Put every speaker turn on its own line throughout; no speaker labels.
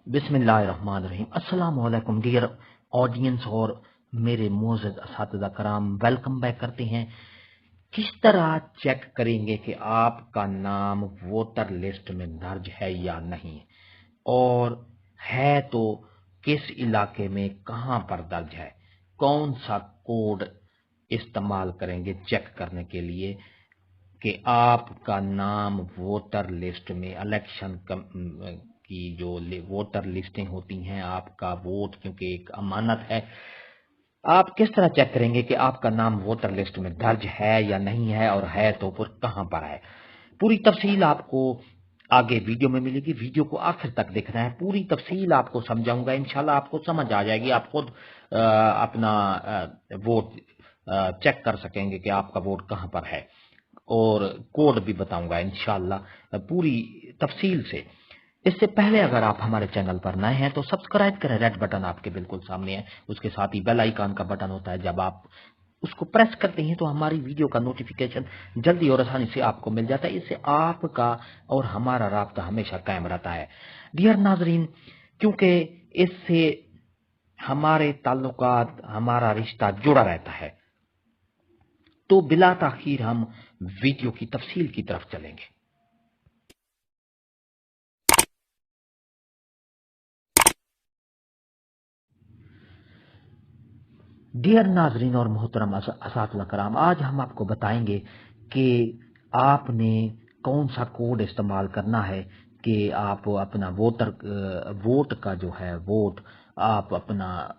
बिस्मिल्लाहिर्रहमानिर्रहीम। अस्सलाम वालेकुम डियर ऑडियंस और मेरे मोअज़्ज़ज़ असातिज़ा कराम, वेलकम बैक करते हैं। किस तरह चेक करेंगे कि आपका नाम वोटर लिस्ट में दर्ज है या नहीं, और है तो किस इलाके में कहाँ पर दर्ज है। कौन सा कोड इस्तेमाल करेंगे चेक करने के लिए कि आपका नाम वोटर लिस्ट में की जो वोटर लिस्टें होती हैं, आपका वोट क्योंकि एक अमानत है। आप किस तरह चेक करेंगे कि आपका नाम वोटर लिस्ट में दर्ज है या नहीं है, और है तो फिर कहां पर है। पूरी तफसील आपको आगे वीडियो में मिलेगी। वीडियो को आखिर तक देखना है, पूरी तफसील आपको समझाऊंगा। इंशाल्लाह आपको समझ आ जाएगी, आप खुद अपना वोट चेक कर सकेंगे कि आपका वोट कहां पर है, और कोड भी बताऊंगा इंशाल्लाह पूरी तफसील से। इससे पहले अगर आप हमारे चैनल पर नए हैं तो सब्सक्राइब करें, रेड बटन आपके बिल्कुल सामने है, उसके साथ ही बेल आइकन का बटन होता है। जब आप उसको प्रेस करते हैं तो हमारी वीडियो का नोटिफिकेशन जल्दी और आसानी से आपको मिल जाता है। इससे आपका और हमारा राब्ता हमेशा कायम रहता है। डियर नाजरीन, क्योंकि इससे हमारे ताल्लुकात, हमारा रिश्ता जुड़ा रहता है, तो बिला ताखीर हम वीडियो की तफसील की तरफ चलेंगे। डियर नाजरीन और मोहतरम असातिज़ा कराम, आज हम आपको बताएंगे कि आपने कौन सा कोड इस्तेमाल करना है कि आप अपना वोट का जो है वोट आप अपना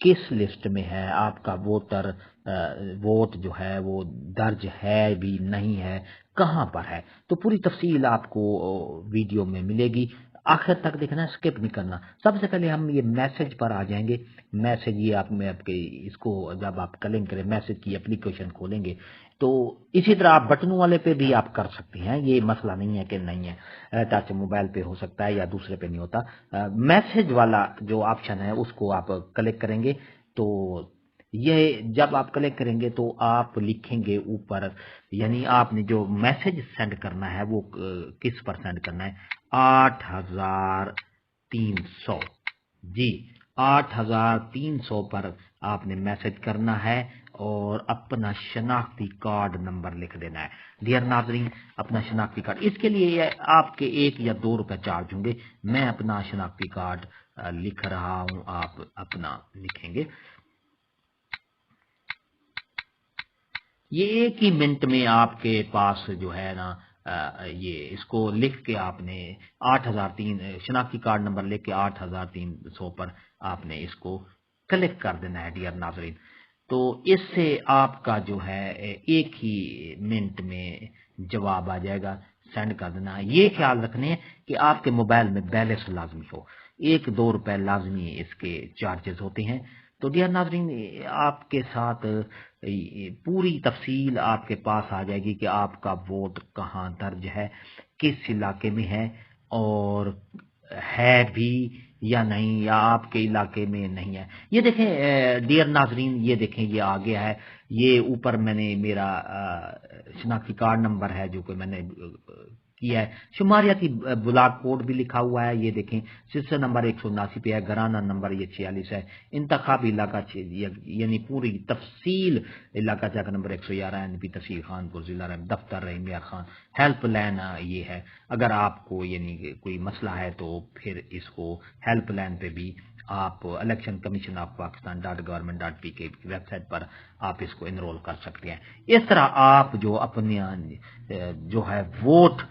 किस लिस्ट में है, आपका वोट जो है वो दर्ज है भी नहीं है, कहाँ पर है। तो पूरी तफसील आपको वीडियो में मिलेगी, आखिर तक देखना, स्किप नहीं करना। सबसे पहले हम ये मैसेज पर आ जाएंगे। मैसेज ये आप में आपके इसको जब आप कलिंग करें, मैसेज की एप्लीकेशन खोलेंगे, तो इसी तरह आप बटनों वाले पे भी आप कर सकते हैं, ये मसला नहीं है कि नहीं है। टच मोबाइल पे हो सकता है या दूसरे पे नहीं होता। मैसेज वाला जो ऑप्शन है उसको आप क्लिक करेंगे, तो ये जब आप क्लिक करेंगे तो आप लिखेंगे ऊपर, यानी आपने जो मैसेज सेंड करना है वो किस पर सेंड करना है। 8300, जी 8300 पर आपने मैसेज करना है और अपना शनाख्ती कार्ड नंबर लिख देना है। डियर नाजरीन, अपना शनाख्ती कार्ड, इसके लिए आपके 1 या 2 रुपए चार्ज होंगे। मैं अपना शनाख्ती कार्ड लिख रहा हूं, आप अपना लिखेंगे। ये एक ही मिनट में आपके पास जो है ना, ये इसको लिख के आपने 8003 शनाख्ती कार्ड नंबर लिख के 8300 पर आपने इसको क्लिक कर देना है। डियर नाजरीन, तो इससे आपका जो है एक ही मिनट में जवाब आ जाएगा, सेंड कर देना है। ये ख्याल रखने हैं कि आपके मोबाइल में बैलेंस लाजमी हो, 1-2 रुपए लाजमी इसके चार्जेस होते हैं। तो डियर नाजरीन, आपके साथ पूरी तफसील आपके पास आ जाएगी कि आपका वोट कहाँ दर्ज है, किस इलाके में है, और है भी या नहीं, या आपके इलाके में नहीं है। ये देखें डियर नाजरीन, ये देखें ये आ गया है। ये ऊपर मैंने मेरा शनाख्ती कार्ड नंबर है जो कि मैंने किया है, शुमारियाती ब्लॉक कोड भी लिखा हुआ है। ये देखें सिलसिला नंबर 179 पे है, घराना नंबर ये 46 है, इंतखाब इलाका यानी पूरी तफसील इलाका जाकर नंबर 111 एनपी तहसील खानपुर, जिला दफ्तर रहीम यार खान, हेल्प लाइन ये है। अगर आपको यानी कोई मसला है तो फिर इसको हेल्प लाइन पे भी आप election commission of Pakistan .gov.pk की वेबसाइट पर आप इसको इनरोल कर सकते हैं। इस तरह आप जो अपने जो है वोट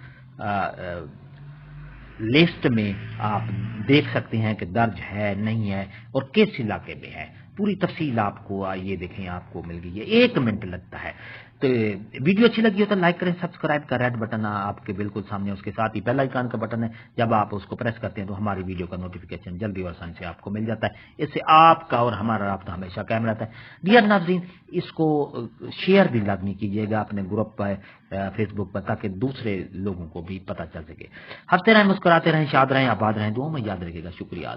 लिस्ट में आप देख सकते हैं कि दर्ज है नहीं है और किस इलाके में है। पूरी तफसील आपको ये देखें आपको मिल गई है, 1 मिनट लगता है। तो वीडियो अच्छी लगी हो तो लाइक करें, सब्सक्राइब का रेड बटन आपके बिल्कुल सामने, उसके साथ ही बेल आइकन का बटन है, जब आप उसको प्रेस करते हैं तो हमारी वीडियो का नोटिफिकेशन जल्दी और आसानी से आपको मिल जाता है। इससे आपका और हमारा राब्ता हमेशा कायम रहता है। डियर नाज़रीन, इसको शेयर भी लाजमी कीजिएगा अपने ग्रुप पर, फेसबुक पर, ताकि दूसरे लोगों को भी पता चल सके। हंसते रहें, मुस्कुराते रहें, शाद रहें, आबाद रहें, दुआ में याद रखिएगा। शुक्रिया।